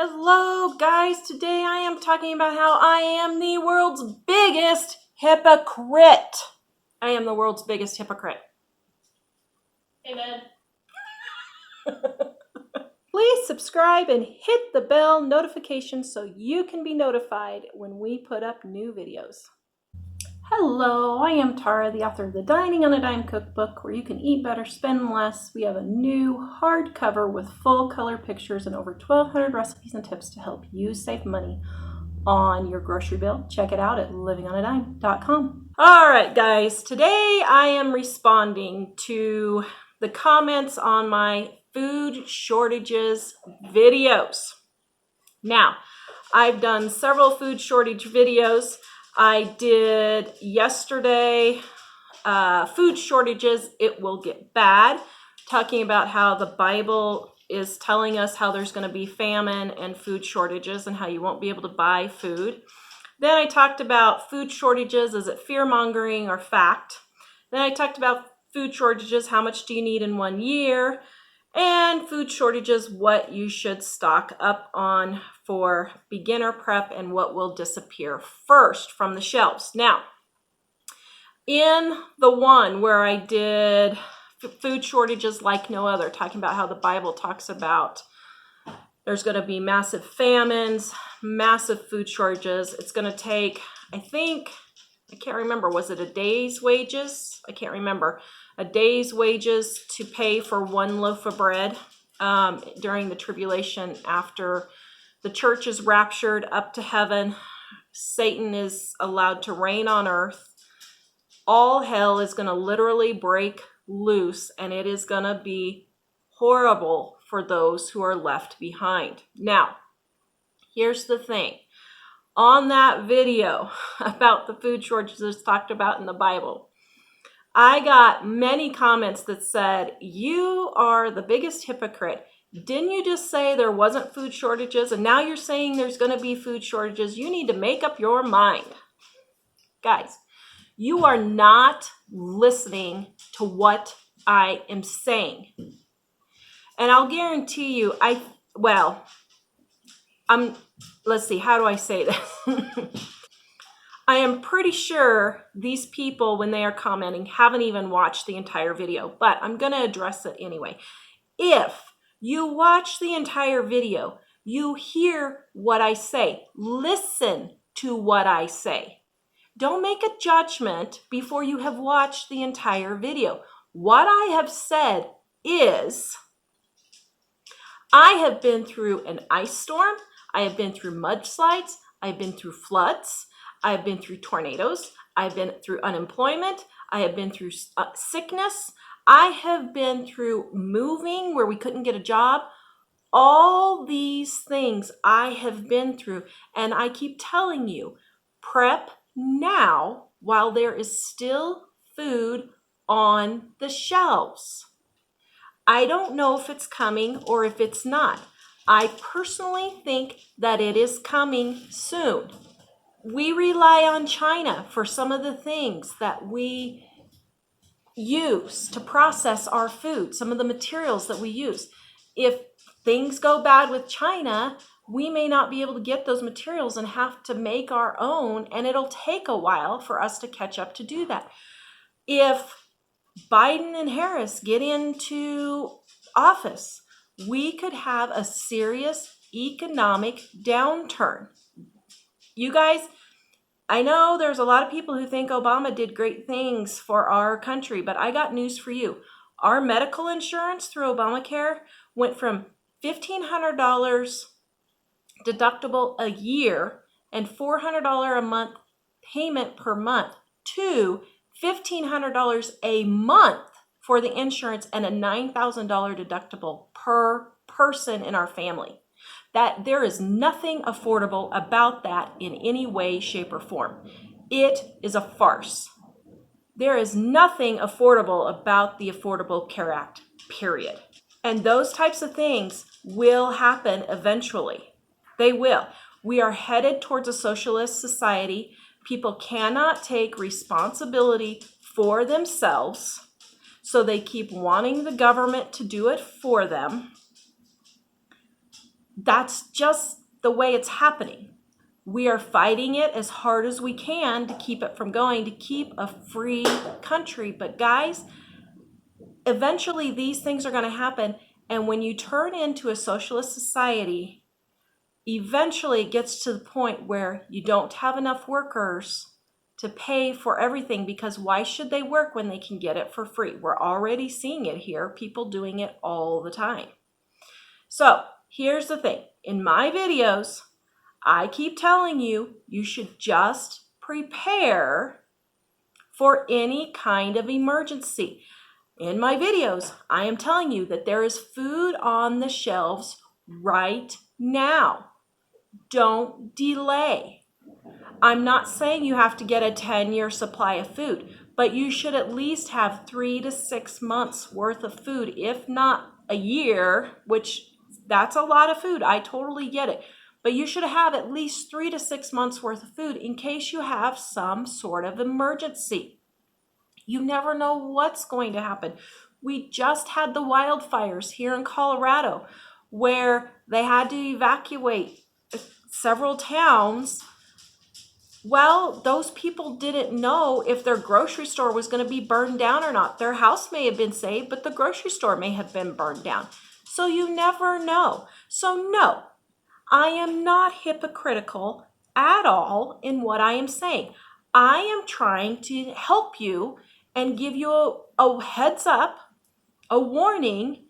Hello guys, today I am talking about how I am the world's biggest hypocrite. I am the world's biggest hypocrite. Amen. Please subscribe and hit the bell notification so you can be notified when we put up new videos. Hello, I am Tara, the author of the Dining on a Dime cookbook, where you can eat better, spend less. We have a new hardcover with full color pictures and over 1,200 recipes and tips to help you save money on your grocery bill. Check it out at livingonadime.com. All right, guys, today I am responding to the comments on my food shortages videos. Now, I've done several food shortage videos. I did yesterday, food shortages, it will get bad, talking about how the Bible is telling us how there's going to be famine and food shortages and how you won't be able to buy food. Then I talked about food shortages, is it fear-mongering or fact? Then I talked about food shortages, how much do you need in 1 year? And food shortages, what you should stock up on for beginner prep and what will disappear first from the shelves. Now, in the one where I did food shortages like no other, talking about how the Bible talks about there's going to be massive famines, massive food shortages. It's going to take, I can't remember, was it a day's wages? I can't remember. A day's wages to pay for 1 loaf of bread during the tribulation after the church is raptured up to heaven. Satan is allowed to reign on earth. All hell is going to literally break loose, and it is going to be horrible for those who are left behind. Now, here's the thing. On that video about the food shortages talked about in the Bible, I got many comments that said, you are the biggest hypocrite. Didn't you just say there wasn't food shortages and now you're saying there's going to be food shortages? You need to make up your mind. Guys, you are not listening to what I am saying. And I'll guarantee you, let's see, how do I say this? I am pretty sure these people, when they are commenting, haven't even watched the entire video, but I'm going to address it anyway. If you watch the entire video, you hear what I say. Listen to what I say. Don't make a judgment before you have watched the entire video. What I have said is, I have been through an ice storm. I have been through mudslides. I've been through floods. I've been through tornadoes. I've been through unemployment. I have been through sickness. I have been through moving where we couldn't get a job. All these things I have been through. And I keep telling you, prep now while there is still food on the shelves. I don't know if it's coming or if it's not. I personally think that it is coming soon. We rely on China for some of the things that we use to process our food, some of the materials that we use. If things go bad with China, we may not be able to get those materials and have to make our own, and it'll take a while for us to catch up to do that. If Biden and Harris get into office, we could have a serious economic downturn. You guys, I know there's a lot of people who think Obama did great things for our country, but I got news for you. Our medical insurance through Obamacare went from $1,500 deductible a year and $400 a month payment per month to $1,500 a month for the insurance and a $9,000 deductible per person in our family. That there is nothing affordable about that in any way, shape, or form. It is a farce. There is nothing affordable about the Affordable Care Act, period. And those types of things will happen eventually. They will. We are headed towards a socialist society. People cannot take responsibility for themselves, so they keep wanting the government to do it for them. That's just the way it's happening. We are fighting it as hard as we can to keep it from going, to keep a free country. But guys, eventually these things are going to happen. And when you turn into a socialist society, eventually it gets to the point where you don't have enough workers to pay for everything, because why should they work when they can get it for free? We're already seeing it here, people doing it all the time. So here's the thing. In my videos, I keep telling you, you should just prepare for any kind of emergency. In my videos, I am telling you that there is food on the shelves right now. Don't delay. I'm not saying you have to get a 10-year supply of food, but you should at least have 3 to 6 months worth of food, if not a year, which that's a lot of food. I totally get it. But you should have at least 3 to 6 months worth of food in case you have some sort of emergency. You never know what's going to happen. We just had the wildfires here in Colorado where they had to evacuate several towns. Well, those people didn't know if their grocery store was going to be burned down or not. Their house may have been saved, but the grocery store may have been burned down. So you never know. So no, I am not hypocritical at all in what I am saying. I am trying to help you and give you a heads up, a warning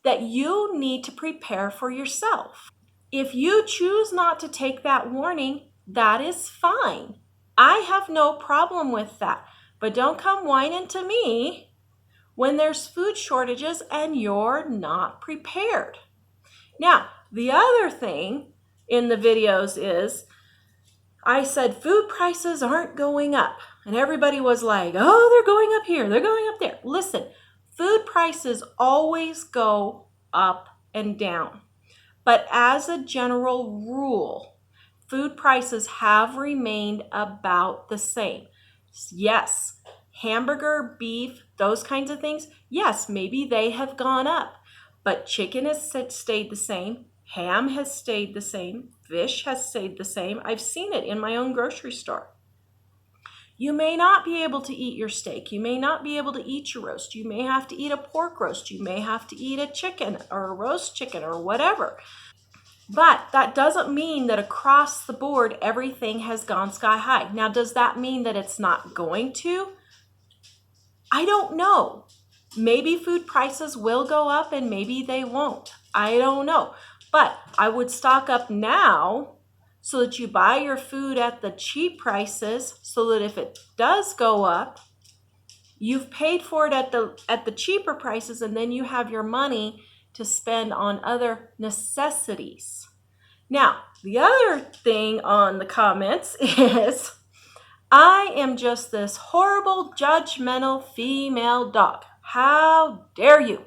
that you need to prepare for yourself. If you choose not to take that warning, that is fine. I have no problem with that. But don't come whining to me when there's food shortages and you're not prepared. Now, the other thing in the videos is I said food prices aren't going up. And everybody was like, oh, they're going up here, they're going up there. Listen, food prices always go up and down. But as a general rule, food prices have remained about the same. Yes, hamburger, beef, those kinds of things, yes, maybe they have gone up. But chicken has stayed the same. Ham has stayed the same. Fish has stayed the same. I've seen it in my own grocery store. You may not be able to eat your steak. You may not be able to eat your roast. You may have to eat a pork roast. You may have to eat a chicken or a roast chicken or whatever. But that doesn't mean that across the board, everything has gone sky high. Now, does that mean that it's not going to? I don't know. Maybe food prices will go up and maybe they won't. I don't know. But I would stock up now so that you buy your food at the cheap prices, so that if it does go up, you've paid for it at the cheaper prices, and then you have your money to spend on other necessities. Now, the other thing on the comments is I am just this horrible, judgmental female dog. How dare you?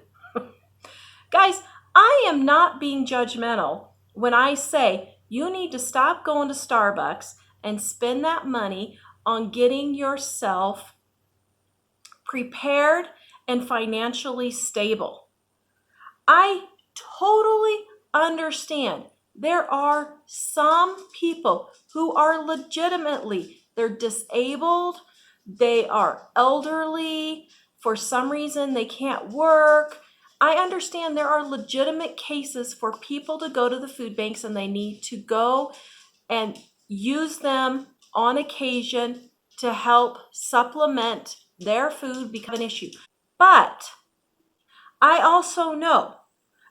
Guys, I am not being judgmental when I say you need to stop going to Starbucks and spend that money on getting yourself prepared and financially stable. I totally understand. There are some people who are legitimately, they're disabled, they are elderly, for some reason they can't work. I understand there are legitimate cases for people to go to the food banks and they need to go and use them on occasion to help supplement their food become an issue. But I also know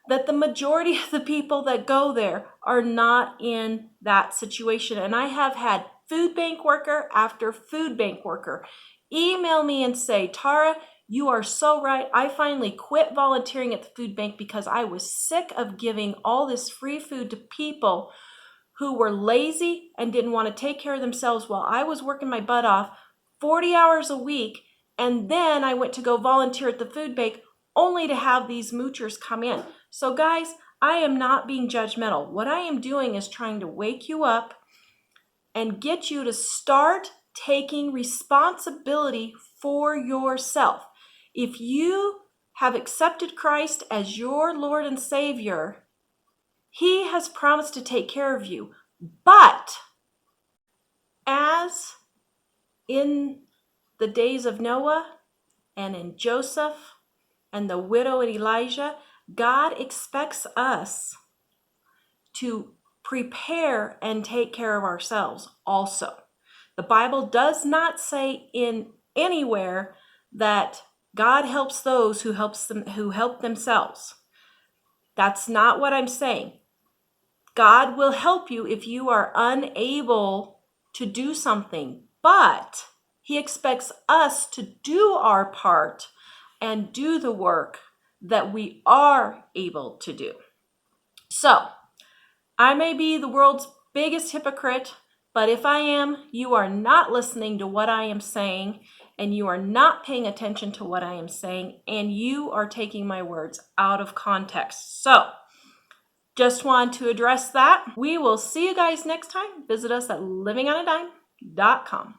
that the majority of the people that go there are not in that situation. And I have had food bank worker after food bank worker email me and say, Tara, you are so right. I finally quit volunteering at the food bank because I was sick of giving all this free food to people who were lazy and didn't want to take care of themselves while I was working my butt off 40 hours a week. And then I went to go volunteer at the food bank only to have these moochers come in. So guys, I am not being judgmental. What I am doing is trying to wake you up and get you to start taking responsibility for yourself. If you have accepted Christ as your Lord and Savior, He has promised to take care of you. But as in the days of Noah and in Joseph and the widow and Elijah, God expects us to prepare and take care of ourselves also. The Bible does not say in anywhere that God helps those who help themselves. That's not what I'm saying. God will help you if you are unable to do something, but He expects us to do our part and do the work that we are able to do. So, I may be the world's biggest hypocrite, but if I am, you are not listening to what I am saying, and you are not paying attention to what I am saying, and you are taking my words out of context. So, just want to address that. We will see you guys next time. Visit us at livingonadime.com.